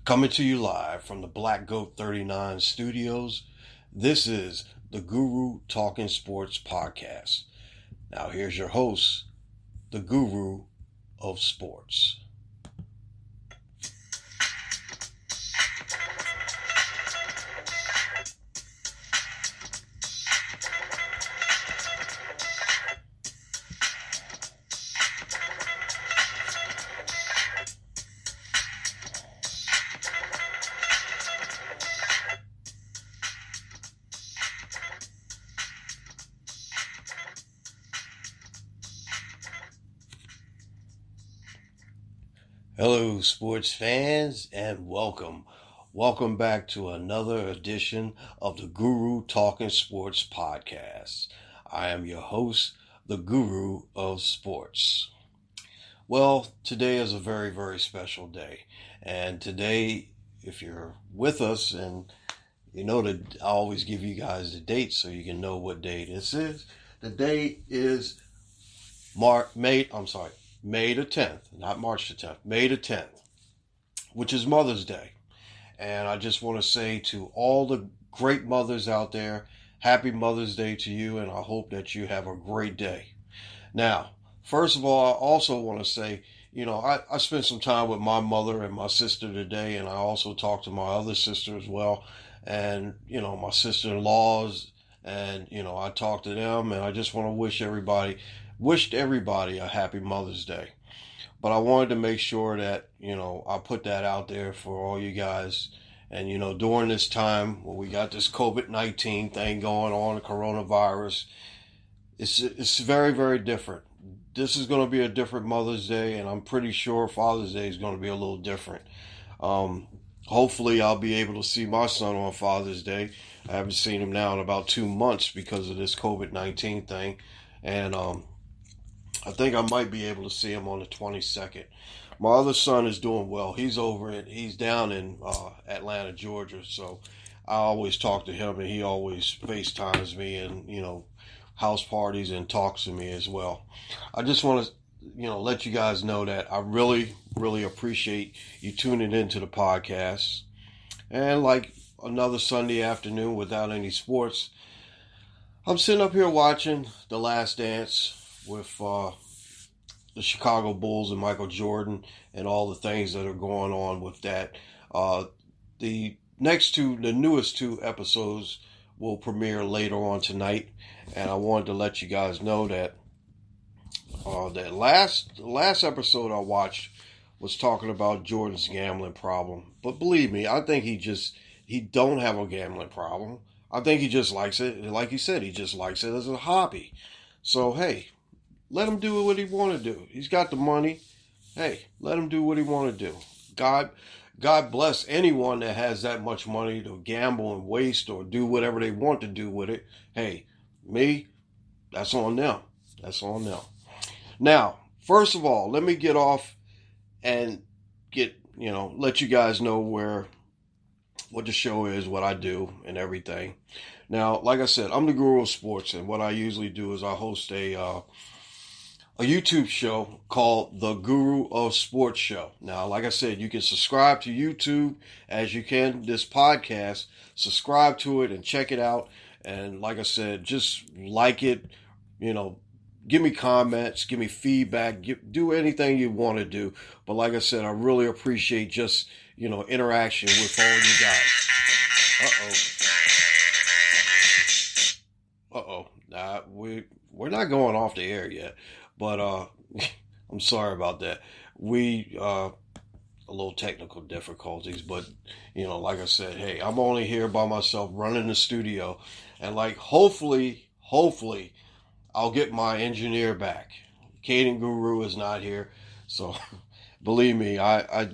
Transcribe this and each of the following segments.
Coming to you live from the Black Goat 39 studios, this is the Guru Talking Sports podcast. Now here's your host, the Guru of Sports. Hello, sports fans, and welcome. Welcome back to another edition of the Guru Talking Sports podcast. I am your host, the Guru of Sports. Well, today is a very, very special day. And today, if you're with us, and you know that I always give you guys the date so you can know what day this is. The date is May the 10th, not March the 10th, May the 10th, which is Mother's Day. And I just want to say to all the great mothers out there, happy Mother's Day to you, and I hope that you have a great day. Now, first of all, I also want to say, I spent some time with my mother and my sister today, and I also talked to my other sister as well, and, my sister-in-laws, and, I talked to them, and I just want to wished everybody a happy Mother's Day. But I wanted to make sure that, I put that out there for all you guys. And, during this time when we got this COVID-19 thing going on, the coronavirus, it's very, very different. This is going to be a different Mother's Day, and I'm pretty sure Father's Day is going to be a little different. Hopefully I'll be able to see my son on Father's Day. I haven't seen him now in about 2 months because of this COVID-19 thing. And, I think I might be able to see him on the 22nd. My other son is doing well. He's down in Atlanta, Georgia. So I always talk to him, and he always FaceTimes me and, house parties and talks to me as well. I just want to, let you guys know that I really, really appreciate you tuning into the podcast. And like another Sunday afternoon without any sports, I'm sitting up here watching The Last Dance with the Chicago Bulls and Michael Jordan and all the things that are going on with that. The newest two episodes will premiere later on tonight, and I wanted to let you guys know that that last episode I watched was talking about Jordan's gambling problem. But believe me, I think he don't have a gambling problem. I think he just likes it. Like he said, he just likes it as a hobby. So, hey, let him do what he want to do. He's got the money. Hey, let him do what he want to do. God bless anyone that has that much money to gamble and waste or do whatever they want to do with it. Hey, me, that's on them. That's on them. Now, first of all, let me get off and let you guys know what the show is, what I do, and everything. Now, like I said, I'm the Guru of Sports, and what I usually do is I host a YouTube show called The Guru of Sports Show. Now, like I said, you can subscribe to YouTube as you can this podcast. Subscribe to it and check it out. And like I said, just like it, give me comments, give me feedback, do anything you want to do. But like I said, I really appreciate just, interaction with all you guys. We're not going off the air yet. But I'm sorry about that. A little technical difficulties, but like I said, hey, I'm only here by myself running the studio, and hopefully I'll get my engineer back. Caden Guru is not here, so believe me, I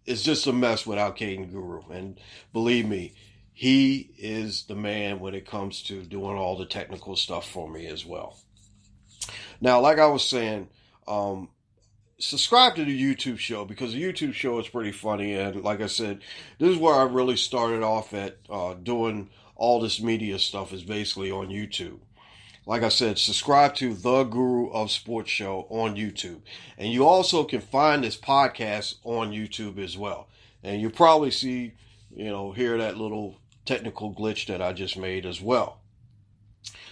it's just a mess without Caden Guru, and believe me, he is the man when it comes to doing all the technical stuff for me as well. Now, like I was saying, subscribe to the YouTube show because the YouTube show is pretty funny. And like I said, this is where I really started off at doing all this media stuff is basically on YouTube. like I said, subscribe to The Guru of Sports Show on YouTube. And you also can find this podcast on YouTube as well. And you probably see, hear that little technical glitch that I just made as well.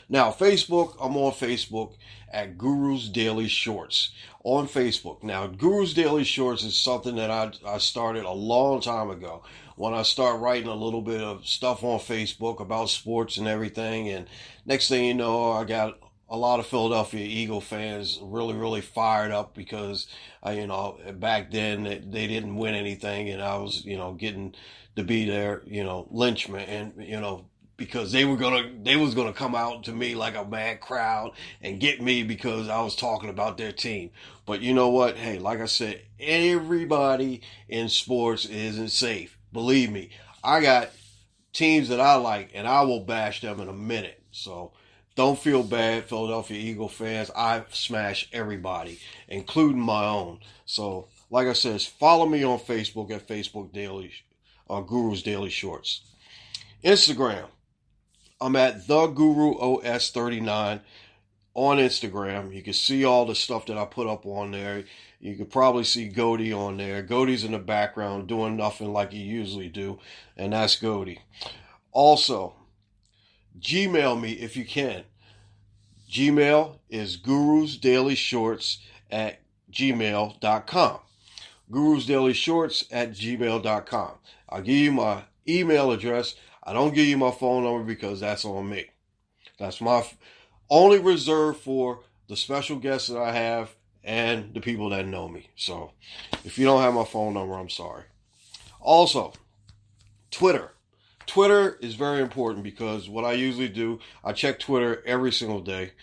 Now, Facebook, I'm on Facebook at Guru's Daily Shorts on Facebook. Now, Guru's Daily Shorts is something that I started a long time ago when I started writing a little bit of stuff on Facebook about sports and everything. And next thing you know, I got a lot of Philadelphia Eagle fans really, really fired up because, back then they didn't win anything and I was, getting to be their, lynchman and, because they was gonna come out to me like a mad crowd and get me because I was talking about their team. But you know what? Hey, like I said, everybody in sports isn't safe. Believe me, I got teams that I like and I will bash them in a minute. So don't feel bad, Philadelphia Eagle fans. I smash everybody, including my own. So like I said, follow me on Facebook at Facebook Daily, Guru's Daily Shorts. Instagram. I'm at The Guru OS 39 on Instagram. You can see all the stuff that I put up on there. You could probably see Goaty on there. Goaty's in the background doing nothing like he usually do, and that's Goaty. Also, Gmail me if you can. Gmail is Guru's Daily Shorts at gmail.com. Guru's Daily Shorts at gmail.com. I'll give you my email address. I don't give you my phone number because that's on me. That's my only reserved for the special guests that I have and the people that know me. So if you don't have my phone number, I'm sorry. Also, Twitter. Twitter is very important because what I usually do, I check Twitter every single day.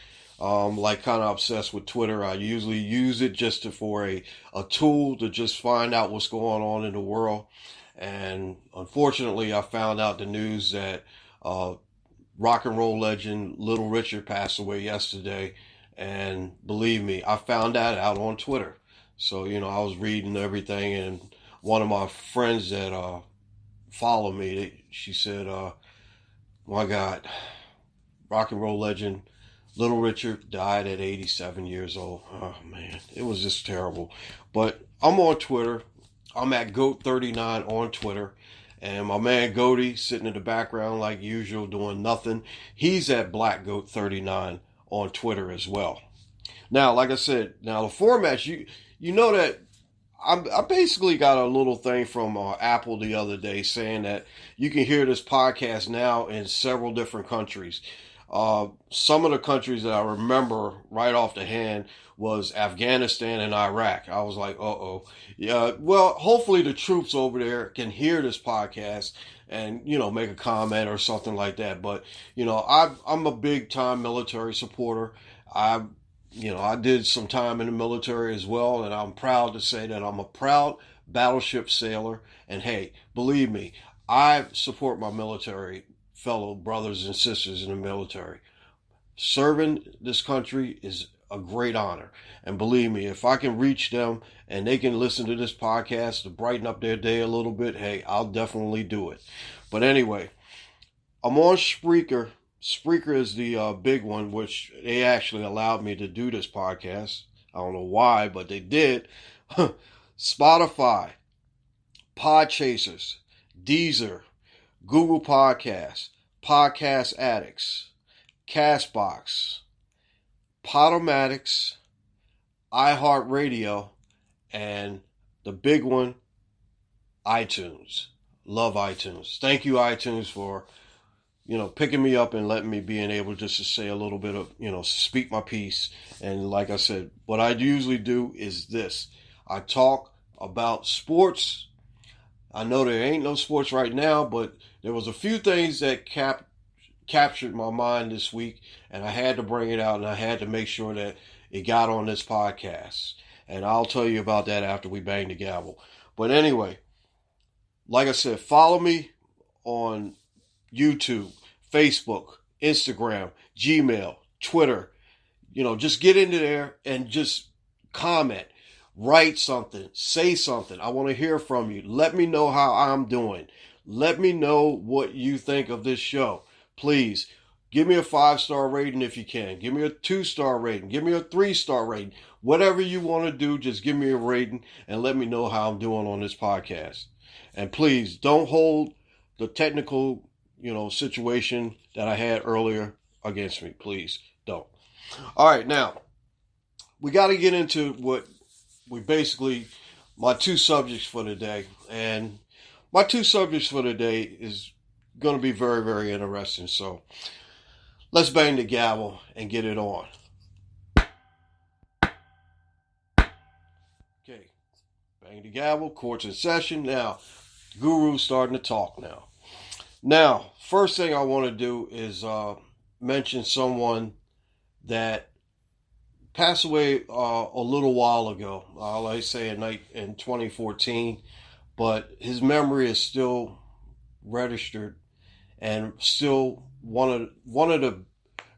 Like kind of obsessed with Twitter. I usually use it just for a tool to just find out what's going on in the world. And unfortunately, I found out the news that rock and roll legend Little Richard passed away yesterday. And believe me, I found that out on Twitter. So, I was reading everything, and one of my friends that follow me, she said, my God, rock and roll legend Little Richard died at 87 years old. Oh, man, it was just terrible. But I'm on Twitter. I'm at GOAT39 on Twitter. And my man Goaty sitting in the background like usual doing nothing. He's at BlackGoat39 on Twitter as well. Now, like I said, the formats, you know that I basically got a little thing from Apple the other day saying that you can hear this podcast now in several different countries. Some of the countries that I remember right off the hand was Afghanistan and Iraq. I was like, uh-oh. Yeah, well, hopefully the troops over there can hear this podcast and, make a comment or something like that. But, I'm a big time military supporter. I did some time in the military as well, and I'm proud to say that I'm a proud battleship sailor. And hey, believe me, I support my military fellow brothers and sisters in the military. Serving this country is a great honor. And believe me, if I can reach them and they can listen to this podcast to brighten up their day a little bit, hey, I'll definitely do it. But anyway, I'm on Spreaker. Spreaker is the big one, which they actually allowed me to do this podcast. I don't know why, but they did. Spotify, Podchasers, Deezer, Google Podcasts, Podcast Addicts, Castbox, Podomatics, iHeartRadio, and the big one, iTunes. Love iTunes. Thank you, iTunes, for picking me up and letting me being able just to say a little bit of, speak my piece. And like I said, what I usually do is this. I talk about sports. I know there ain't no sports right now, but there was a few things that captured my mind this week, and I had to bring it out, and I had to make sure that it got on this podcast. And I'll tell you about that after we bang the gavel. But anyway, like I said, follow me on YouTube, Facebook, Instagram, Gmail, Twitter. Just get into there and just comment, write something, say something. I want to hear from you. Let me know how I'm doing. Let me know what you think of this show. Please Give me a 5-star rating if you can. Give me a 2-star rating. Give me a 3-star rating. Whatever you want to do, just give me a rating and let me know how I'm doing on this podcast. And please don't hold the technical, situation that I had earlier against me. Please don't. All right, now we got to get into what my two subjects for today. And my two subjects for today is going to be very, very interesting. So let's bang the gavel and get it on. Okay, bang the gavel, court's in session. Now, Guru's starting to talk now. Now, first thing I want to do is mention someone that passed away a little while ago. Like I say, in 2014, but his memory is still registered and still one of the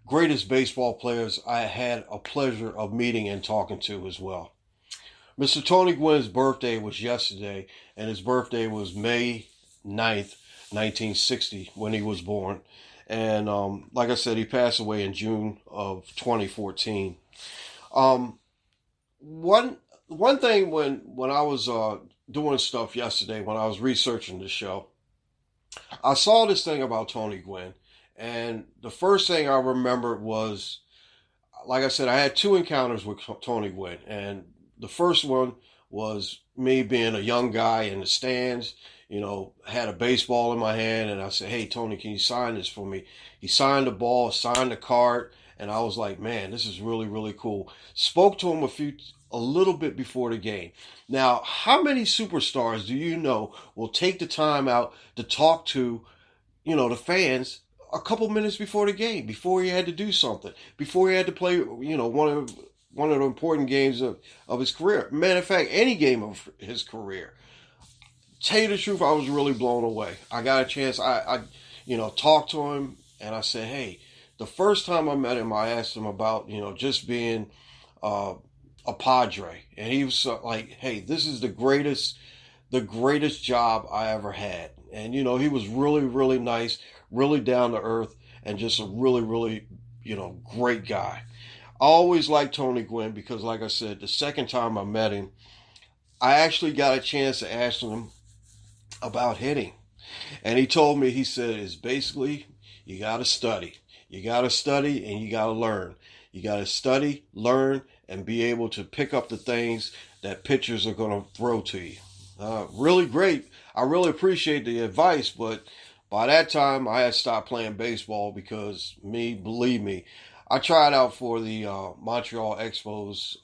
greatest baseball players I had a pleasure of meeting and talking to as well. Mr. Tony Gwynn's birthday was yesterday, and his birthday was May 9th, 1960, when he was born. And like I said, he passed away in June of 2014. One thing when I was doing stuff yesterday, when I was researching the show, I saw this thing about Tony Gwynn, and the first thing I remembered was, like I said, I had two encounters with Tony Gwynn, and the first one was me being a young guy in the stands, had a baseball in my hand, and I said, "Hey, Tony, can you sign this for me?" He signed the ball, signed the card, and I was like, "Man, this is really, really cool." Spoke to him a little bit before the game. Now, how many superstars do you know will take the time out to talk to, the fans a couple minutes before the game, before he had to do something, before he had to play, one of the important games of his career. Matter of fact, any game of his career. Tell you the truth, I was really blown away. I got a chance. I talked to him, and I said, "Hey," the first time I met him, I asked him about, just being a Padre, and he was like, "Hey, this is the greatest job I ever had." And he was really, really nice, really down to earth, and just a really, really, great guy. I always liked Tony Gwynn because, like I said, the second time I met him, I actually got a chance to ask him about hitting. And he told me, he said, it's basically, you got to study. You got to study and you got to learn. You got to study, learn, and be able to pick up the things that pitchers are going to throw to you. Really great. I really appreciate the advice, but by that time, I had stopped playing baseball because believe me, I tried out for the Montreal Expos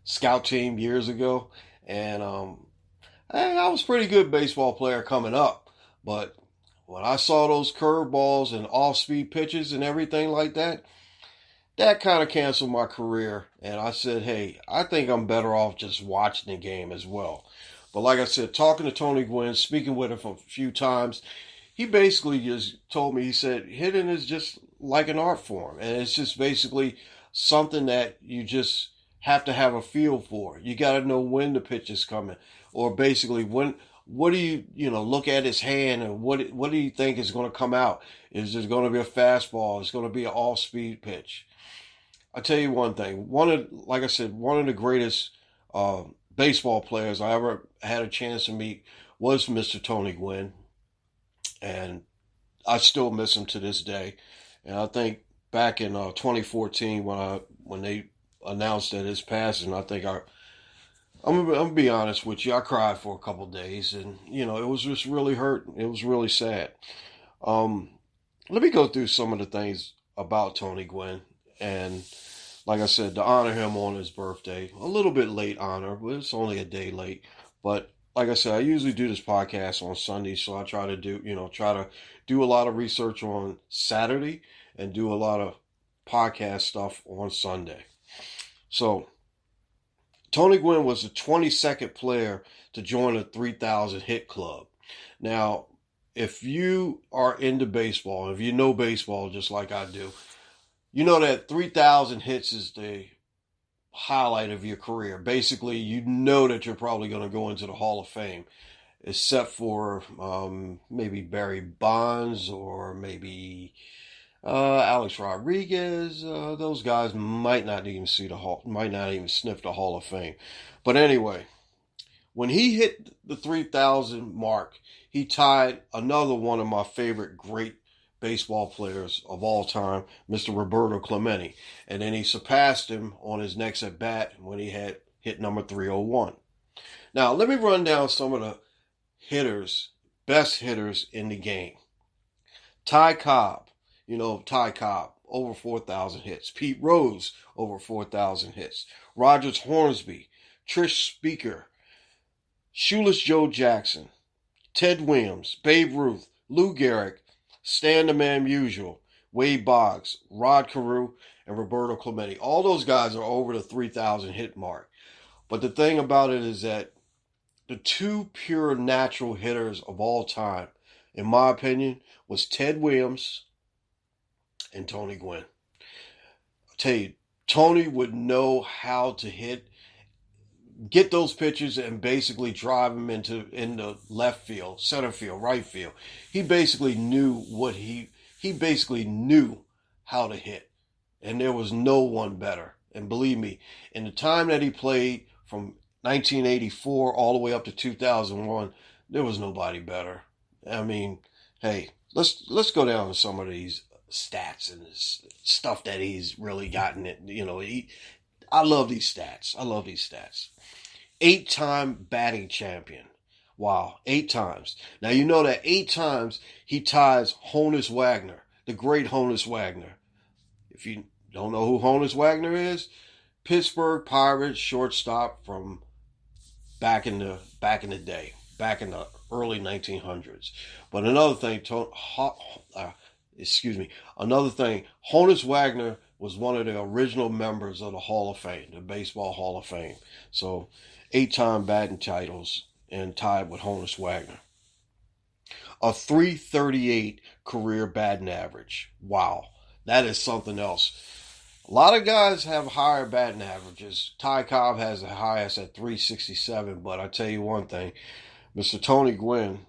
scout team years ago, and I was a pretty good baseball player coming up. But when I saw those curveballs and off-speed pitches and everything like that, that kind of canceled my career. And I said, hey, I think I'm better off just watching the game as well. But like I said, talking to Tony Gwynn, speaking with him a few times, he basically just told me, he said, hitting is just like an art form. And it's just basically something that you just have to have a feel for. You got to know when the pitch is coming. Or basically, what do you look at his hand and what do you think is going to come out? Is it going to be a fastball? Is it going to be an off-speed pitch? I tell you one thing. One of the greatest baseball players I ever had a chance to meet was Mr. Tony Gwynn. And I still miss him to this day. And I think back in 2014 when they announced that his passing, I think I'm gonna be honest with you, I cried for a couple of days, and it was just really hurt. It was really sad. Let me go through some of the things about Tony Gwynn, and like I said, to honor him on his birthday, a little bit late honor, but it's only a day late. But like I said, I usually do this podcast on Sunday, so I try to do a lot of research on Saturday and do a lot of podcast stuff on Sunday. So, Tony Gwynn was the 22nd player to join the 3,000 hit club. Now, if you are into baseball, if you know baseball just like I do, you know that 3,000 hits is the highlight of your career. Basically, you know that you're probably going to go into the Hall of Fame, except for maybe Barry Bonds or maybe Alex Rodriguez, those guys might not even might not even sniff the Hall of Fame. But anyway, when he hit the 3,000 mark, he tied another one of my favorite great baseball players of all time, Mr. Roberto Clemente. And then he surpassed him on his next at bat when he had hit number 301. Now, let me run down some of the best hitters in the game. Ty Cobb, over 4,000 hits. Pete Rose, over 4,000 hits. Rogers Hornsby, Trish Speaker, Shoeless Joe Jackson, Ted Williams, Babe Ruth, Lou Gehrig, Stan the Man Musial, Wade Boggs, Rod Carew, and Roberto Clemente. All those guys are over the 3,000 hit mark. But the thing about it is that the two pure natural hitters of all time, in my opinion, was Ted Williams and Tony Gwynn. I tell you, Tony would know how to get those pitches and basically drive them into left field, center field, right field. He basically knew he basically knew how to hit. And there was no one better. And believe me, in the time that he played from 1984 all the way up to 2001, there was nobody better. I mean, hey, let's go down to some of these stats and this stuff that he's really gotten it. I love these stats. 8-time batting champion. Wow, 8 times. Now you know that 8 times he ties Honus Wagner, the great Honus Wagner. If you don't know who Honus Wagner is, Pittsburgh Pirates shortstop from back in the day, back in the early 1900s. But another thing, Honus Wagner was one of the original members of the Hall of Fame, the Baseball Hall of Fame. So 8-time batting titles and tied with Honus Wagner. A .338 career batting average. Wow, that is something else. A lot of guys have higher batting averages. Ty Cobb has the highest at .367, but I tell you one thing, Mr. Tony Gwynn,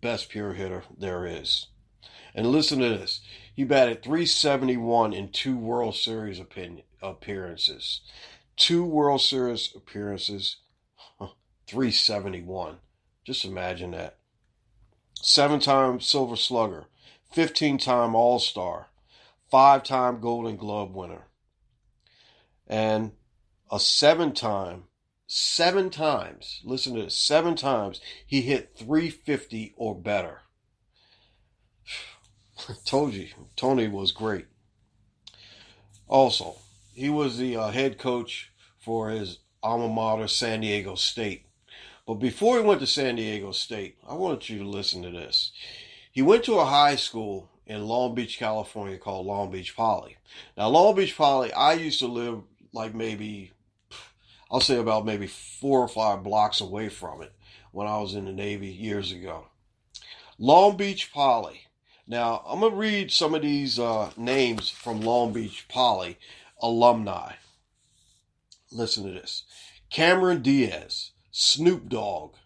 best pure hitter there is. And listen to this. He batted .371 in 2 World Series appearances. 2 World Series appearances, .371. Just imagine that. 7-time Silver Slugger, 15-time All-Star, 5-time Golden Glove winner, and a 7 times, listen to this, 7 times he hit .350 or better. Told you, Tony was great. Also, he was the head coach for his alma mater, San Diego State. But before he went to San Diego State, I want you to listen to this. He went to a high school in Long Beach, California called Long Beach Poly. Now, Long Beach Poly, I used to live like I'll say about maybe 4 or 5 blocks away from it when I was in the Navy years ago. Long Beach Poly. Now, I'm going to read some of these names from Long Beach Poly alumni. Listen to this. Cameron Diaz, Snoop Dogg,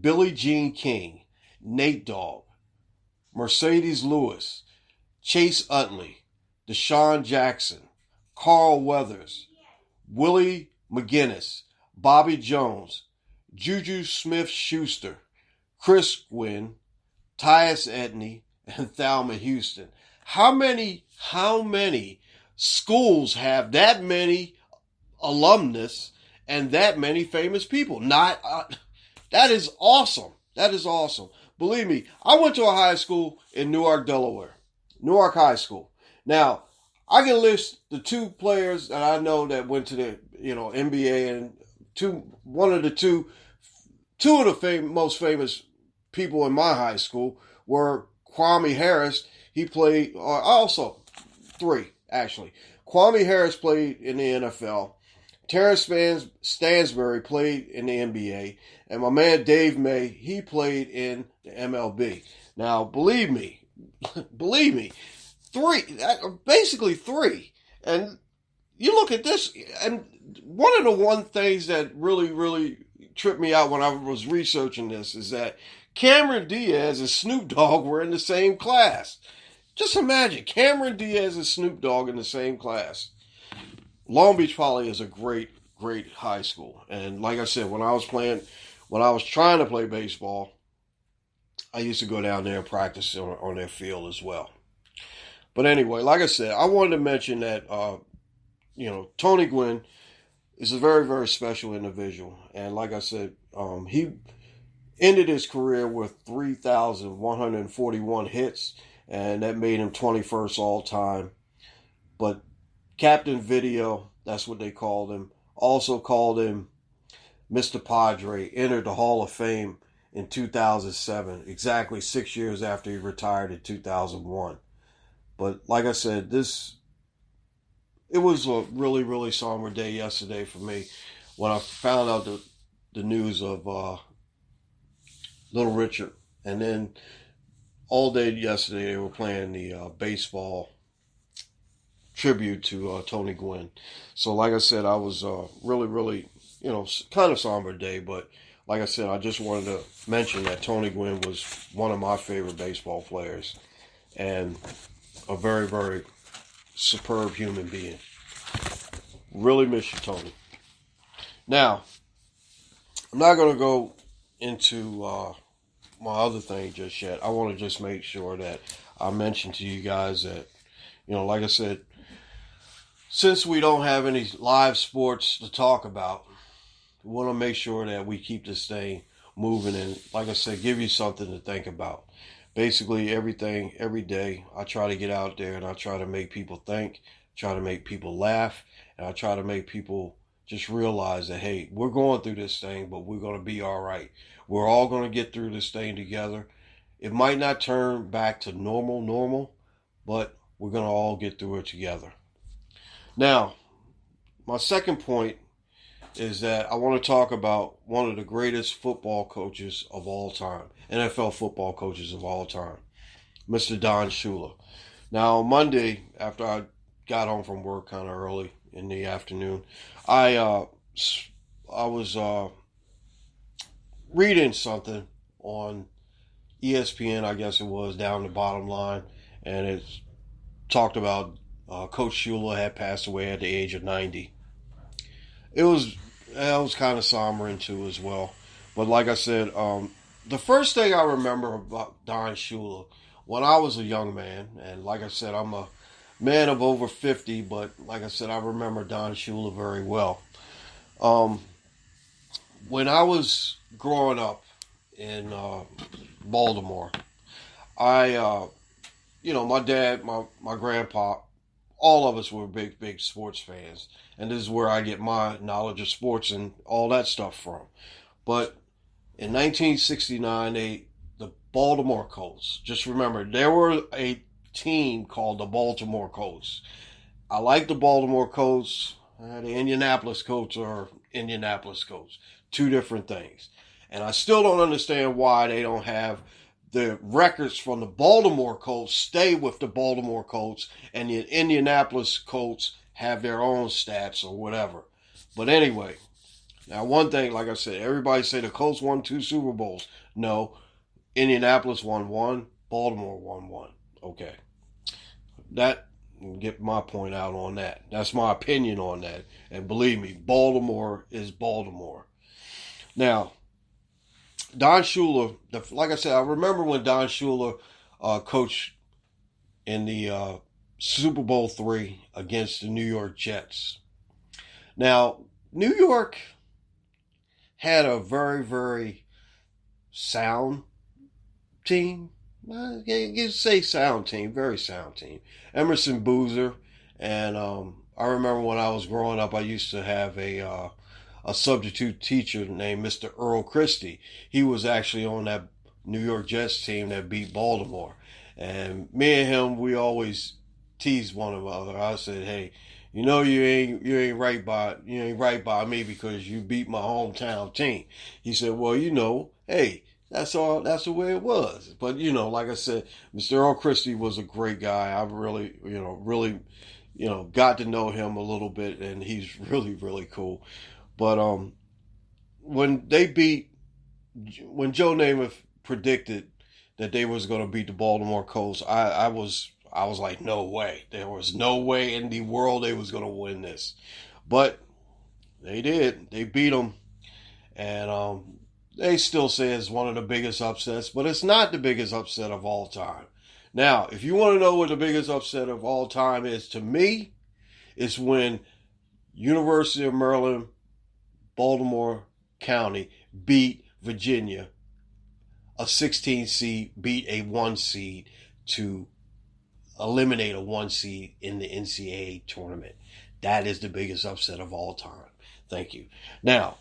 Billie Jean King, Nate Dogg, Mercedes Lewis, Chase Utley, Deshaun Jackson, Carl Weathers, Willie McGinnis, Bobby Jones, Juju Smith-Schuster, Chris Gwynn, Tyus Edney, and Thelma Houston. How many schools have that many alumnus and that many famous people? That is awesome. That is awesome. Believe me, I went to a high school in Newark, Delaware. Newark High School. Now, I can list the 2 players that I know that went to the NBA, and two of the most famous people in my high school were Kwame Harris. He played also 3 actually. Kwame Harris played in the NFL. Terrence Stansbury played in the NBA, and my man Dave May, he played in the MLB. Now, believe me, 3, basically 3. And you look at this, and one of the things that really, really tripped me out when I was researching this is that Cameron Diaz and Snoop Dogg were in the same class. Just imagine Cameron Diaz and Snoop Dogg in the same class. Long Beach Poly is a great, great high school. And like I said, when I was trying to play baseball, I used to go down there and practice on their field as well. But anyway, like I said, I wanted to mention that, Tony Gwynn is a very, very special individual. And like I said, he ended his career with 3,141 hits, and that made him 21st all time. But Captain Video, that's what they called him, also called him Mr. Padre, entered the Hall of Fame in 2007, exactly 6 years after he retired in 2001. But like I said, it was a really, really somber day yesterday for me when I found out the news of Little Richard. And then all day yesterday they were playing the baseball tribute to Tony Gwynn. So like I said, I was really, really, kind of somber day. But like I said, I just wanted to mention that Tony Gwynn was one of my favorite baseball players and a very, very superb human being. Really miss you, Tony. Now, I'm not going to go into my other thing just yet. I want to just make sure that I mention to you guys that, like I said, since we don't have any live sports to talk about, we want to make sure that we keep this thing moving and, like I said, give you something to think about. Basically, every day, I try to get out there and I try to make people think, try to make people laugh, and I try to make people just realize that, hey, we're going through this thing, but we're going to be all right. We're all going to get through this thing together. It might not turn back to normal, but we're going to all get through it together. Now, my second point is that I want to talk about one of the greatest football coaches of all time, NFL football coaches of all time, Mr. Don Shula. Now, on Monday, after I got home from work kind of early in the afternoon, I was reading something on ESPN, I guess it was, down the bottom line, and it talked about Coach Shula had passed away at the age of 90. It was kind of sombering too as well. But like I said, the first thing I remember about Don Shula when I was a young man, and like I said, I'm a man of over 50, but like I said, I remember Don Shula very well. When I was growing up in Baltimore, my dad, my grandpa, all of us were big sports fans. And this is where I get my knowledge of sports and all that stuff from. But in 1969, the Baltimore Colts, just remember, there were a team called the Baltimore Colts. I like the Baltimore Colts. The Indianapolis Colts are Indianapolis Colts. Two different things. And I still don't understand why they don't have the records from the Baltimore Colts stay with the Baltimore Colts and the Indianapolis Colts have their own stats or whatever. But anyway, now one thing, like I said, everybody say the Colts won 2 Super Bowls. No, Indianapolis won 1, Baltimore won 1. Okay. That, get my point out on that. That's my opinion on that. And believe me, Baltimore is Baltimore. Now, Don Shula, like I said, I remember when Don Shula coached in the Super Bowl III against the New York Jets. Now, New York had a very, very sound team. You say sound team, very sound team. Emerson Boozer, and I remember when I was growing up, I used to have a substitute teacher named Mr. Earl Christie. He was actually on that New York Jets team that beat Baltimore. And me and him, we always teased one another. I said, "Hey, you ain't right by me because you beat my hometown team." He said, "Well, hey, that's the way it was." But like I said, Mr. Earl Christie was a great guy. I really got to know him a little bit, and he's really, really cool. But when Joe Namath predicted that they was going to beat the Baltimore Colts, I was I was like, no way. There was no way in the world they was going to win this. But they did. They beat them. And they still say it's one of the biggest upsets, but it's not the biggest upset of all time. Now, if you want to know what the biggest upset of all time is to me, it's when University of Maryland, Baltimore County beat Virginia, a 16 seed, beat a 1 seed to eliminate a 1 seed in the NCAA tournament. That is the biggest upset of all time. Thank you. Now,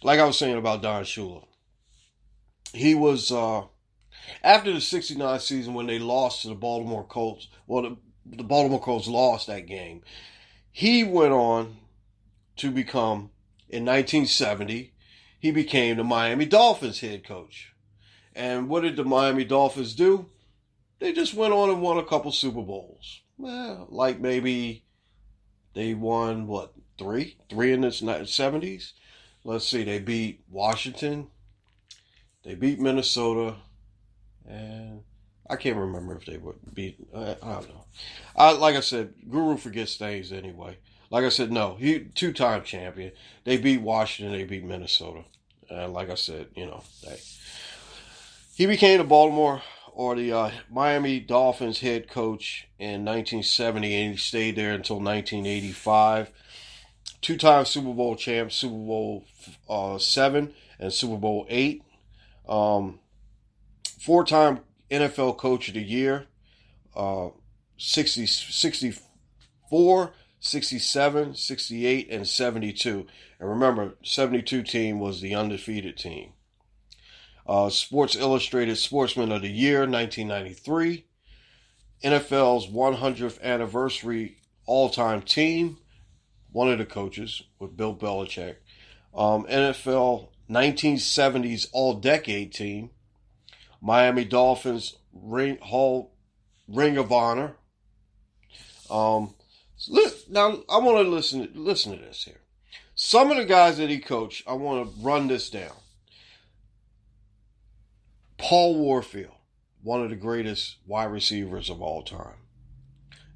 like I was saying about Don Shula, he was, after the 69 season when they lost to the Baltimore Colts, well, the Baltimore Colts lost that game, he went on to become, in 1970, he became the Miami Dolphins head coach. And what did the Miami Dolphins do? They just went on and won a couple Super Bowls. Well, like maybe they won, what, three? Three in the 70s? Let's see, they beat Washington, they beat Minnesota, and I can't remember if they would beat, I don't know. Like I said, Guru forgets things anyway. Like I said, no, he two-time champion. They beat Washington, they beat Minnesota. And like I said, he became the Baltimore or the Miami Dolphins head coach in 1970, and he stayed there until 1985. Two-time Super Bowl champ, Super Bowl 7 and Super Bowl 8. Four-time NFL Coach of the Year, 64, 67, 68, and 72. And remember, 72 team was the undefeated team. Sports Illustrated Sportsman of the Year, 1993. NFL's 100th anniversary all-time team, one of the coaches with Bill Belichick. NFL 1970s all-decade team, Miami Dolphins Ring of Honor. Now I want to listen to this here. Some of the guys that he coached, I want to run this down. Paul Warfield, one of the greatest wide receivers of all time.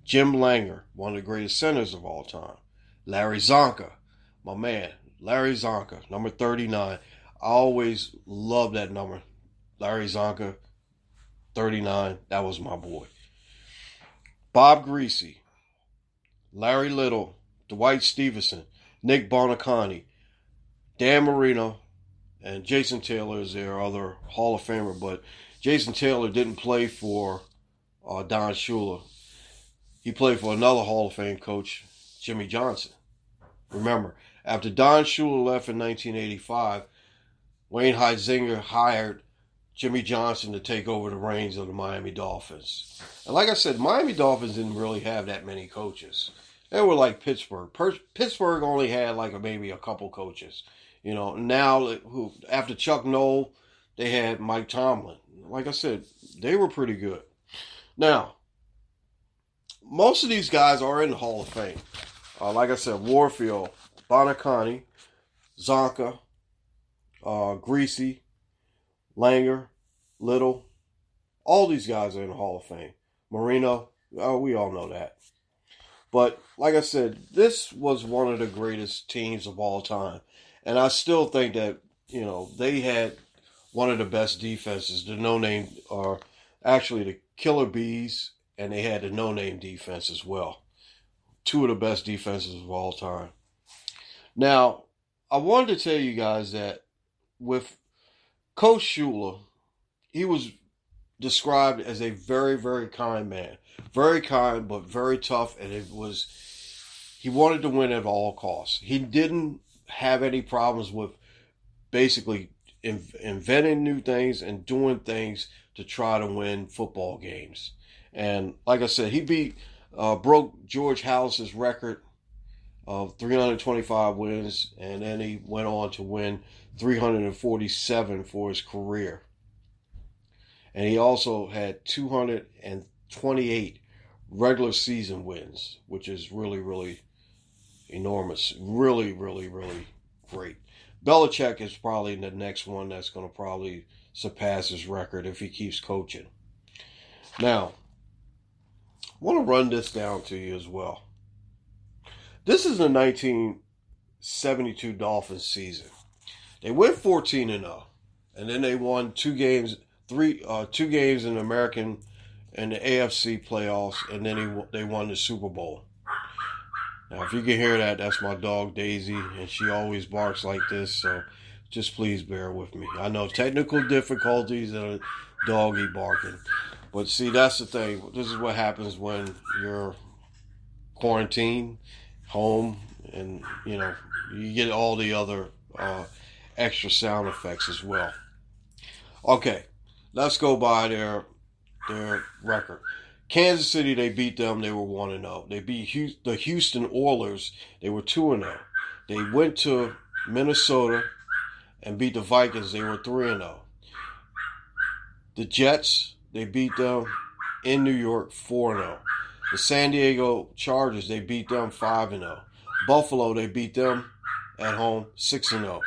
Jim Langer, one of the greatest centers of all time. Larry Zonka, my man, Larry Zonka, number 39. I always loved that number. Larry Zonka, 39, that was my boy. Bob Greasy, Larry Little, Dwight Stevenson, Nick Bonaconti, Dan Marino, and Jason Taylor is their other Hall of Famer, but Jason Taylor didn't play for Don Shula. He played for another Hall of Fame coach, Jimmy Johnson. Remember, after Don Shula left in 1985, Wayne Huizenga hired Jimmy Johnson to take over the reins of the Miami Dolphins. And like I said, Miami Dolphins didn't really have that many coaches. They were like Pittsburgh. Pittsburgh only had maybe a couple coaches. Now, after Chuck Noll, they had Mike Tomlin. Like I said, they were pretty good. Now, most of these guys are in the Hall of Fame. Like I said, Warfield, Bonaconti, Zonka, Greasy, Langer, Little. All these guys are in the Hall of Fame. Marino, we all know that. But like I said, this was one of the greatest teams of all time. And I still think that, they had one of the best defenses. The no-name, or actually the Killer Bees, and they had the no-name defense as well. Two of the best defenses of all time. Now, I wanted to tell you guys that with Coach Shula, he was described as a very, very kind man. Very kind, but very tough, and he wanted to win at all costs. He didn't have any problems with basically inventing new things and doing things to try to win football games. And like I said, he broke George Halas's record of 325 wins, and then he went on to win 347 for his career. And he also had 228 regular season wins, which is really, really enormous. Really, really, really great. Belichick is probably the next one that's going to probably surpass his record if he keeps coaching. Now, I want to run this down to you as well. This is the 1972 Dolphins season. They went 14-0, and then they won two games in the American and the AFC playoffs, and then they won the Super Bowl. Now, if you can hear that, that's my dog Daisy, and she always barks like this, so just please bear with me. I know technical difficulties and a doggy barking, but see, that's the thing. This is what happens when you're quarantined, home, and you get all the other extra sound effects as well. Okay, let's go by their record. Kansas City, they beat them. They were 1-0. They beat the Houston Oilers. They were 2-0. They went to Minnesota and beat the Vikings. They were 3-0. The Jets, they beat them in New York 4-0. The San Diego Chargers, they beat them 5-0. Buffalo, they beat them at home 6-0.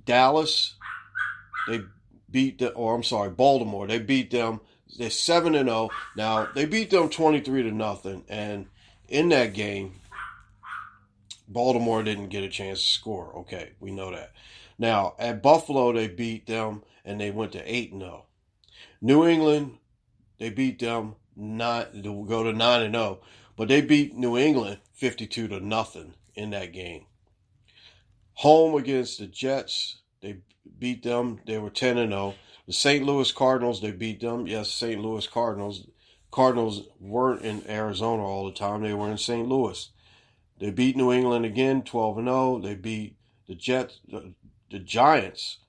Dallas, Baltimore, they beat them. They're 7-0. Now, they beat them 23-0, and in that game, Baltimore didn't get a chance to score. Okay, we know that. Now, at Buffalo, they beat them, and they went to 8-0. New England, they beat them to go to 9-0, but they beat New England 52-0 in that game. Home against the Jets, they beat them. They were 10-0. The St. Louis Cardinals, they beat them. Yes, St. Louis Cardinals. Cardinals weren't in Arizona all the time. They were in St. Louis. They beat New England again, 12-0. They beat the Giants,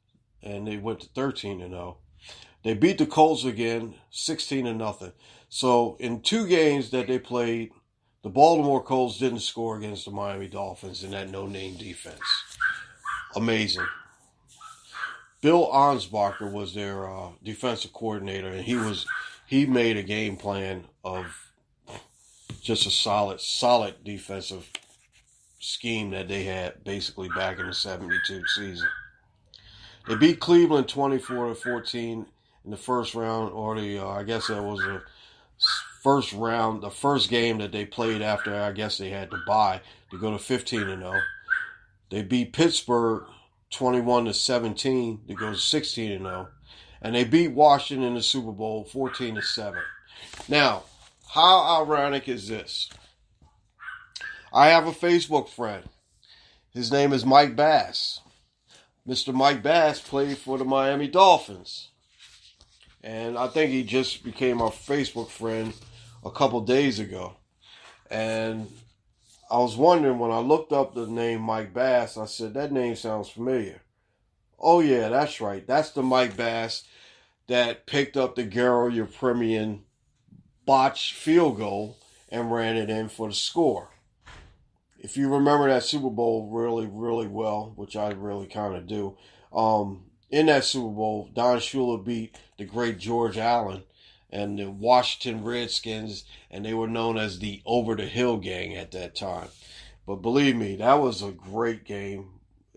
and they went to 13-0. They beat the Colts again, 16-0. So in two games that they played, the Baltimore Colts didn't score against the Miami Dolphins in that no-name defense. Amazing. Bill Ansbacher was their defensive coordinator, and he made a game plan of just a solid defensive scheme that they had basically back in the 72 season. They beat Cleveland 24-14 in the first round, or I guess that was the first round, the first game that they played after I guess they had to bye to go to 15-0. They beat Pittsburgh 21-17 to go to 16-0, and they beat Washington in the Super Bowl 14-7. Now, how ironic is this? I have a Facebook friend. His name is Mike Bass. Mr. Mike Bass played for the Miami Dolphins, and I think he just became our Facebook friend a couple days ago. And I was wondering, when I looked up the name Mike Bass, I said, that name sounds familiar. Oh, yeah, that's right. That's the Mike Bass that picked up the Garo Yepremian botched field goal and ran it in for the score. If you remember that Super Bowl really, really well, which I really kind of do, in that Super Bowl, Don Shula beat the great George Allen and the Washington Redskins, and they were known as the Over the Hill Gang at that time. But believe me, that was a great game,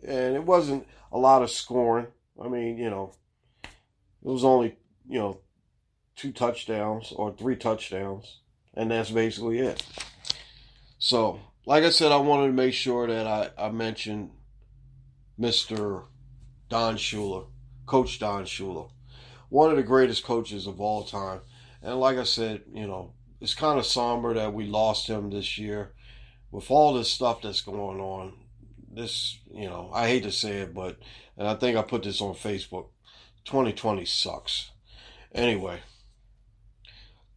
and it wasn't a lot of scoring. I mean, it was only, 2 touchdowns or 3 touchdowns, and that's basically it. So, like I said, I wanted to make sure that I mentioned Mr. Don Shula, Coach Don Shula, one of the greatest coaches of all time. And like I said, it's kind of somber that we lost him this year. With all this stuff that's going on, I hate to say it, and I think I put this on Facebook, 2020 sucks. Anyway,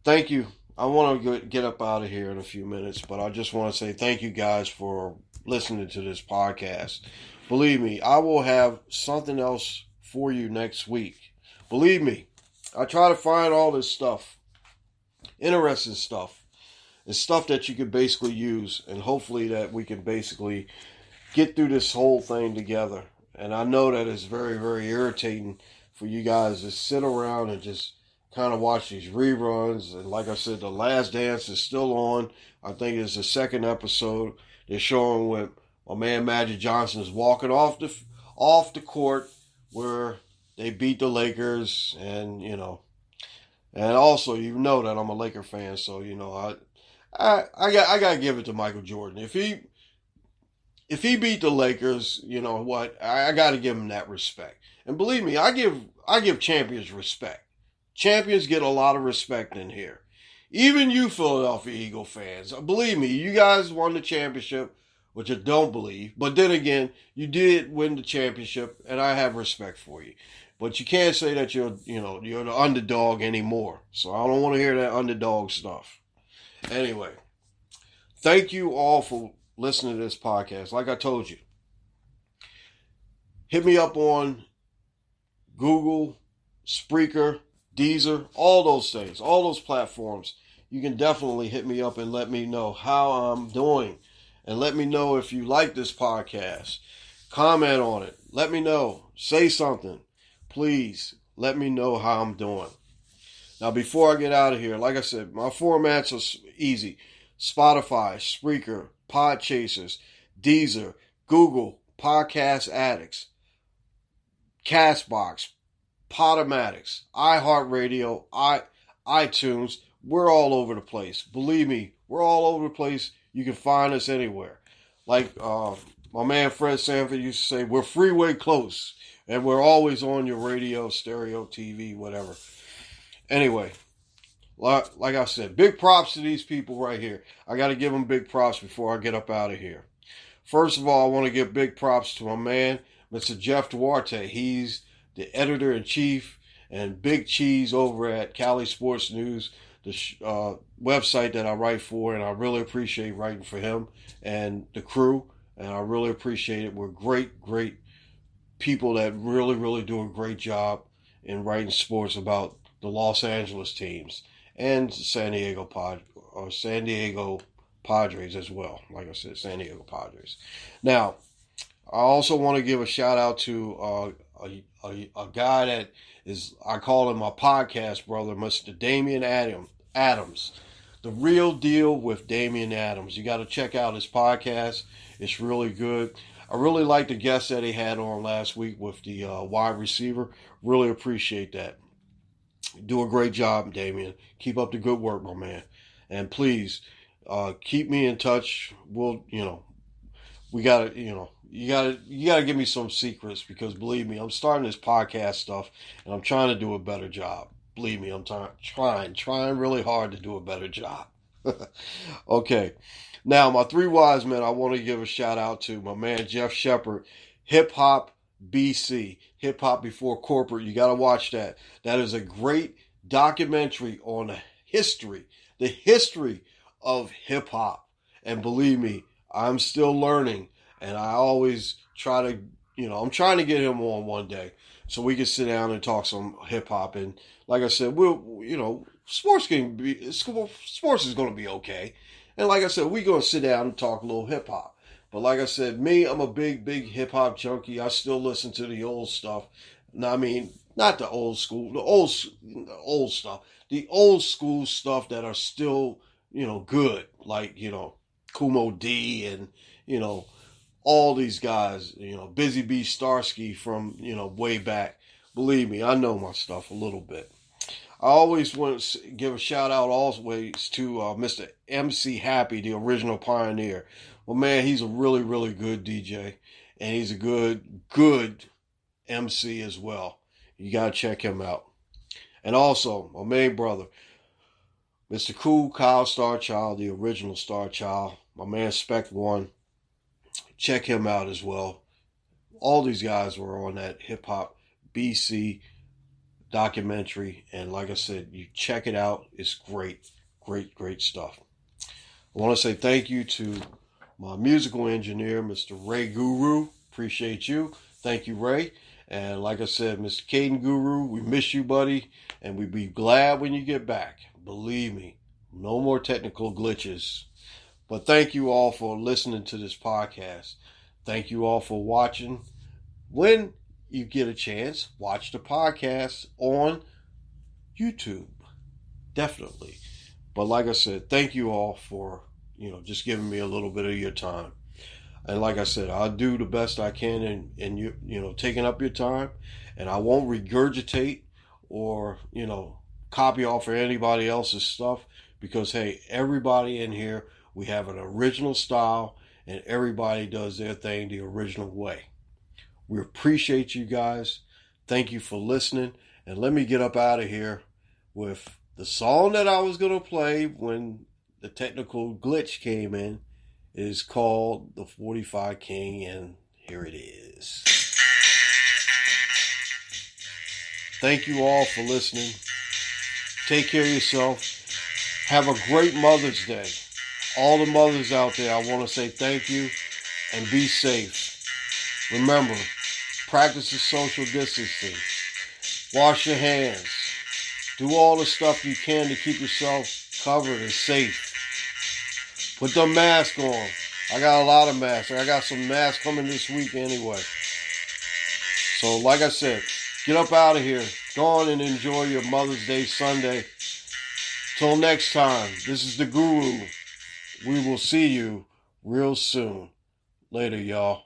thank you. I want to get up out of here in a few minutes, but I just want to say thank you guys for listening to this podcast. Believe me, I will have something else for you next week. Believe me, I try to find all this stuff, interesting stuff, and stuff that you can basically use, and hopefully that we can basically get through this whole thing together. And I know that it's very, very irritating for you guys to sit around and just kind of watch these reruns. And like I said, The Last Dance is still on. I think it's the second episode. They're showing when my man Magic Johnson is walking off the court where they beat the Lakers, and And also, you know that I'm a Laker fan, so I gotta give it to Michael Jordan. If he beat the Lakers, you know what? I gotta give him that respect. And believe me, I give champions respect. Champions get a lot of respect in here. Even you Philadelphia Eagle fans, believe me, you guys won the championship, which I don't believe. But then again, you did win the championship, and I have respect for you. But you can't say that you're the underdog anymore. So I don't want to hear that underdog stuff. Anyway, thank you all for listening to this podcast. Like I told you, hit me up on Google, Spreaker, Deezer, all those things, all those platforms. You can definitely hit me up and let me know how I'm doing. And let me know if you like this podcast. Comment on it. Let me know. Say something. Please let me know how I'm doing. Now, before I get out of here, like I said, my formats are easy. Spotify, Spreaker, Podchasers, Deezer, Google, Podcast Addicts, Castbox, Podomatics, iHeartRadio, iTunes. We're all over the place. Believe me, we're all over the place. You can find us anywhere. Like my man Fred Sanford used to say, we're freeway close. And we're always on your radio, stereo, TV, whatever. Anyway, like I said, big props to these people right here. I got to give them big props before I get up out of here. First of all, I want to give big props to my man, Mr. Jeff Duarte. He's the editor-in-chief and big cheese over at Cali Sports News, the website that I write for, and I really appreciate writing for him and the crew, and I really appreciate it. We're great people that really do a great job in writing sports about the Los Angeles teams and San Diego Padres as well. Like I said, San Diego Padres. Now, I also want to give a shout out to a guy that is, I call him my podcast brother, Mr. Damian Adams. The Real Deal with Damian Adams. You got to check out his podcast. It's really good. I really like the guest that he had on last week with the wide receiver. Really appreciate that. Do a great job, Damian. Keep up the good work, my man. And please, keep me in touch. We'll, we gotta, you gotta give me some secrets, because believe me, I'm starting this podcast stuff and I'm trying to do a better job. Believe me, I'm trying really hard to do a better job. Okay. Now, my three wise men, I want to give a shout out to my man, Jeff Shepard, Hip Hop BC, Hip Hop Before Corporate. You got to watch that. That is a great documentary on the history of hip hop. And believe me, I'm still learning, and I always try to, I'm trying to get him on one day so we can sit down and talk some hip hop. And like I said, sports is going to be okay. And like I said, we're going to sit down and talk a little hip hop. But like I said, I'm a big hip hop junkie. I still listen to the old stuff. Now, I mean, not the old school, the old stuff. The old school stuff that are still, good. Like, Kumo D and, all these guys, Busy Bee Starsky from, way back. Believe me, I know my stuff a little bit. I always want to give a shout out always to Mr. MC Happy, the original pioneer. Well, man, he's a really good DJ, and he's a good MC as well. You got to check him out. And also, my main brother, Mr. Cool Kyle Starchild, the original Starchild. My man Spec One. Check him out as well. All these guys were on that Hip Hop BC documentary, and like I said, you check it out. It's great stuff. I want to say thank you to my musical engineer, Mr. Ray Guru. Appreciate you. Thank you, Ray. And like I said, Mr. Caden Guru, we miss you, buddy, and we'd be glad when you get back. Believe me, no more technical glitches. But thank you all for listening to this podcast. Thank you all for watching. When you get a chance, watch the podcast on YouTube. Definitely. But like I said, thank you all for, just giving me a little bit of your time. And like I said, I'll do the best I can in you, taking up your time. And I won't regurgitate or, copy off of anybody else's stuff, because hey, everybody in here, we have an original style and everybody does their thing the original way. We appreciate you guys. Thank you for listening. And let me get up out of here with the song that I was going to play when the technical glitch came in. It is called The 45 King, and here it is. Thank you all for listening. Take care of yourself. Have a great Mother's Day. All the mothers out there, I want to say thank you and be safe. Remember, practice the social distancing. Wash your hands. Do all the stuff you can to keep yourself covered and safe. Put the mask on. I got a lot of masks. I got some masks coming this week anyway. So like I said, get up out of here. Go on and enjoy your Mother's Day Sunday. Till next time, this is the Guru. We will see you real soon. Later, y'all.